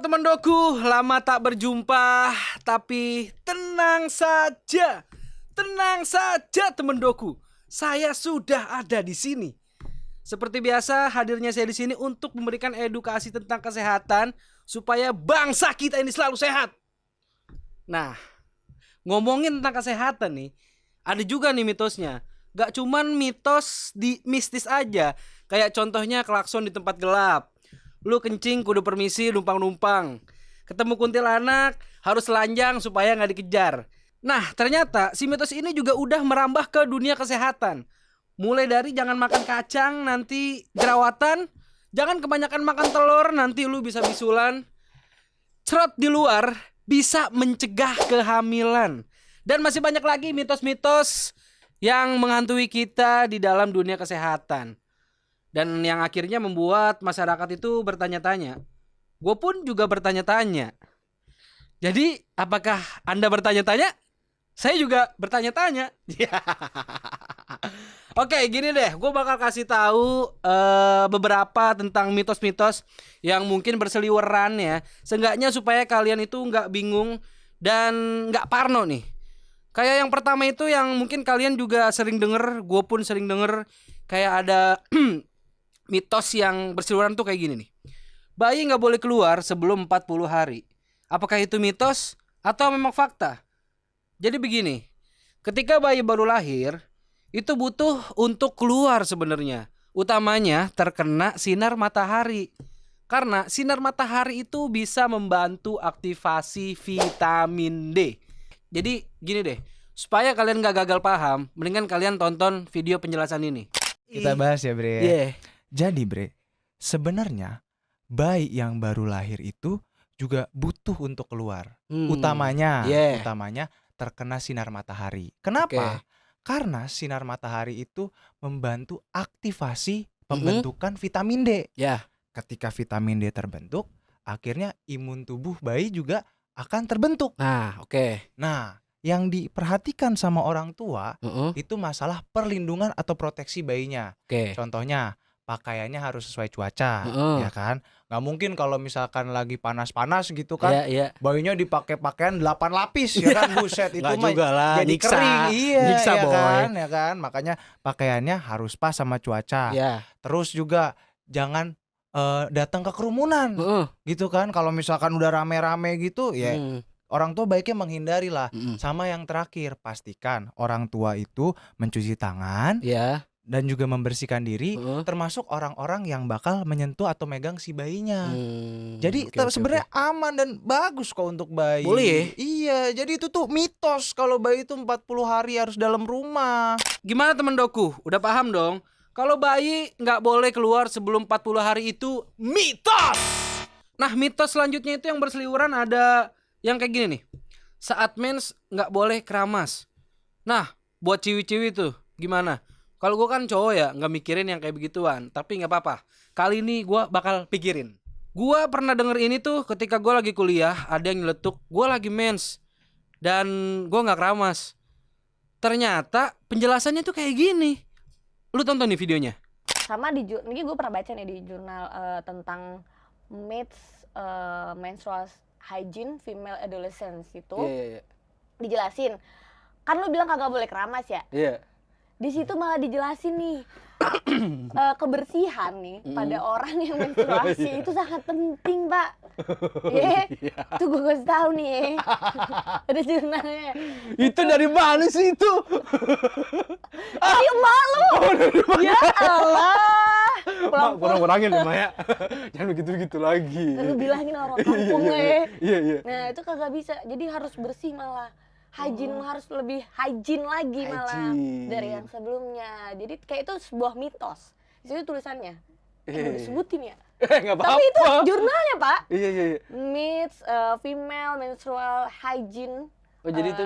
teman doku, lama tak berjumpa, tapi tenang saja teman doku, saya sudah ada di sini. Seperti biasa, hadirnya saya di sini untuk memberikan edukasi tentang kesehatan supaya bangsa kita ini selalu sehat. Nah, ngomongin tentang kesehatan nih, ada juga nih mitosnya. Gak cuman mitos di mistis aja, kayak contohnya klakson di tempat gelap. Lu kencing kudu permisi numpang-numpang. Ketemu kuntilanak harus telanjang supaya gak dikejar. Nah, ternyata si mitos ini juga udah merambah ke dunia kesehatan. Mulai dari jangan makan kacang nanti jerawatan, jangan kebanyakan makan telur nanti lu bisa bisulan. Cerot di luar bisa mencegah kehamilan. Dan masih banyak lagi mitos-mitos yang menghantui kita di dalam dunia kesehatan. Dan yang akhirnya membuat masyarakat itu bertanya-tanya. Gue pun juga bertanya-tanya. Jadi apakah Anda bertanya-tanya? Saya juga bertanya-tanya. Oke, gini deh, gue bakal kasih tahu beberapa tentang mitos-mitos yang mungkin berseliweran ya. Seenggaknya supaya kalian itu nggak bingung dan nggak parno nih. Kayak yang pertama itu yang mungkin kalian juga sering denger, gue pun sering denger. Kayak ada mitos yang berseliweran tuh kayak gini nih. Bayi nggak boleh keluar sebelum 40 hari. Apakah itu mitos atau memang fakta? Jadi begini, ketika bayi baru lahir, itu butuh untuk keluar sebenarnya. Utamanya terkena sinar matahari. Karena sinar matahari itu bisa membantu aktivasi vitamin D. Jadi gini deh, supaya kalian gak gagal paham, mendingan kalian tonton video penjelasan ini. Kita bahas ya Bre. Yeah. Jadi Bre, sebenarnya bayi yang baru lahir itu juga butuh untuk keluar. Utamanya terkena sinar matahari. Kenapa? Karena sinar matahari itu membantu aktivasi pembentukan vitamin D. Ketika vitamin D terbentuk, akhirnya imun tubuh bayi juga akan terbentuk. Nah, yang diperhatikan sama orang tua itu masalah perlindungan atau proteksi bayinya. Contohnya, pakaiannya harus sesuai cuaca, ya kan? Nggak mungkin kalau misalkan lagi panas-panas gitu kan, bayinya dipakai pakaian 8 lapis, ya kan? Buset, itu mah jadi nyiksa. kering, Nyiksa, ya boy. kan? Ya kan? Makanya pakaiannya harus pas sama cuaca. Terus juga jangan datang ke kerumunan, gitu kan? Kalau misalkan udah rame-rame gitu, ya orang tua baiknya menghindari lah. Sama yang terakhir, pastikan orang tua itu mencuci tangan. Dan juga membersihkan diri, termasuk orang-orang yang bakal menyentuh atau megang si bayinya. Jadi sebenarnya aman dan bagus kok untuk bayi. Boleh ya? Iya, jadi itu tuh mitos kalau bayi itu 40 hari harus dalam rumah. Gimana temen doku? Udah paham dong? Kalau bayi nggak boleh keluar sebelum 40 hari itu mitos. Nah, mitos selanjutnya itu yang berseliweran ada yang kayak gini nih. Saat mens nggak boleh keramas. Nah, buat ciwi-ciwi tuh gimana? Kalau gue kan cowok ya, nggak mikirin yang kayak begituan. Tapi nggak apa-apa. Kali ini gue bakal pikirin. Gue pernah denger ini tuh ketika gue lagi kuliah, ada yang nyeletuk, gue lagi mens dan gue nggak keramas. Ternyata penjelasannya tuh kayak gini. Lu tonton nih videonya. Sama di ini gue pernah baca nih di jurnal tentang myths menstrual hygiene female adolescents itu. Dijelasin. Kan lu bilang kagak boleh keramas ya? Di situ malah dijelasin nih kebersihan nih pada orang yang menstruasi itu sangat penting, Pak. Tuh gue kasih tahu nih. Ada jurnalnya. Itu dari mana sih itu? Dia malu. Ya Allah. Kurang-kurangin ya, Maya. Jangan begitu-begitu lagi. Kan lu bilangin orang kampung ya. Nah, itu kagak bisa. Jadi harus bersih malah. Hygiene harus lebih hygiene lagi malah dari yang sebelumnya. Jadi kayak itu sebuah mitos. Di situ tulisannya. Udah disebutin ya. Nggak apa-apa. Tapi itu jurnalnya, Pak. Iya. Myths female menstrual hygiene. Oh, jadi itu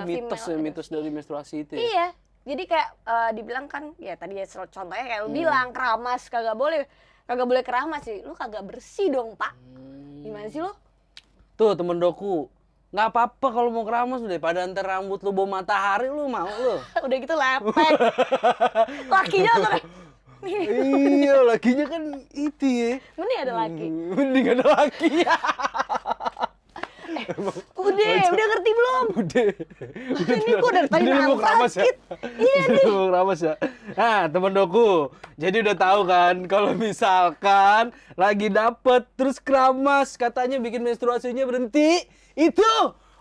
mitos dari menstruasi itu ya? Iya. Jadi kayak dibilang kan ya tadi ya contohnya kayak lu bilang keramas kagak boleh keramas sih. Lu kagak bersih dong, Pak. Gimana sih lu? Tuh temen doku, nggak apa-apa kalau mau keramas daripada ntar rambut lu bau matahari, lu mau lu? Udah gitu lepek. Lakinya tuh iya, lakinya kan itu ya. Mending ada laki. Mending ada laki ya. Udah ngerti belum? Udah. Ini gua dari tadi mau keramas ya. sakit. Iya nih. Mau keramas ya. Nah, teman doku. Jadi udah tahu kan kalau misalkan lagi dapet terus keramas katanya bikin menstruasinya berhenti, itu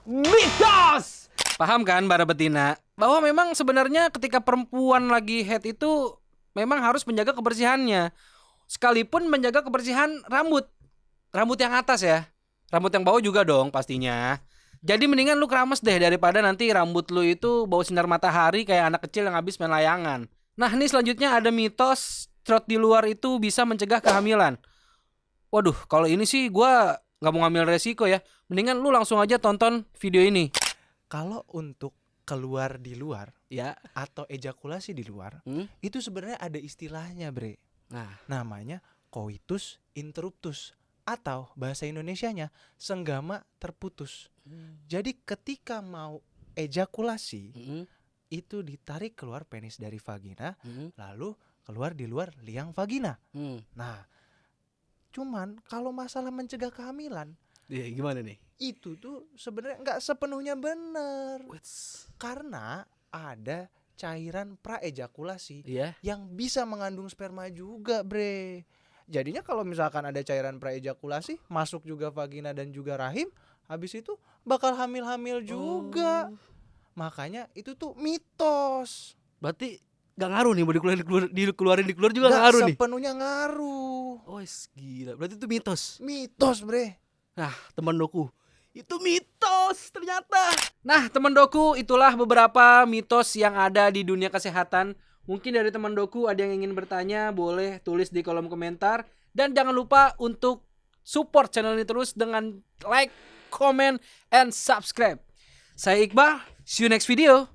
mitos. Paham kan para betina? Bahwa memang sebenarnya ketika perempuan lagi haid itu memang harus menjaga kebersihannya. Sekalipun menjaga kebersihan rambut. Rambut yang atas ya. Rambut yang bawah juga dong pastinya. Jadi mendingan lu keramas deh daripada nanti rambut lu itu bau sinar matahari kayak anak kecil yang habis main layangan. Nah ini selanjutnya ada mitos throat di luar itu bisa mencegah kehamilan. Waduh, kalau ini sih gua nggak mau ngambil resiko ya. Mendingan lu langsung aja tonton video ini. Kalau untuk keluar di luar Ya. atau ejakulasi di luar, itu sebenarnya ada istilahnya, Bre. Nah, Namanya coitus interruptus atau bahasa Indonesianya senggama terputus. Jadi ketika mau ejakulasi itu ditarik keluar penis dari vagina, lalu keluar di luar liang vagina. Nah, cuman kalau masalah mencegah kehamilan, ya gimana nih? itu tuh sebenarnya nggak sepenuhnya benar. Karena ada cairan praejakulasi Iya. yang bisa mengandung sperma juga, Bre. Jadinya kalau misalkan ada cairan praejakulasi masuk juga vagina dan juga rahim, habis itu bakal hamil-hamil juga. Makanya itu tuh mitos. Berarti gak ngaruh nih mau dikeluarin juga Nggak gak ngaruh nih. sepenuhnya ngaruh. Oh gila, berarti itu mitos. Mitos, Bre. Nah teman doku, itu mitos ternyata. Nah teman doku, itulah beberapa mitos yang ada di dunia kesehatan. Mungkin dari teman doku ada yang ingin bertanya, boleh tulis di kolom komentar. Dan jangan lupa untuk support channel ini terus dengan like, comment, and subscribe. Saya Iqbal, see you next video.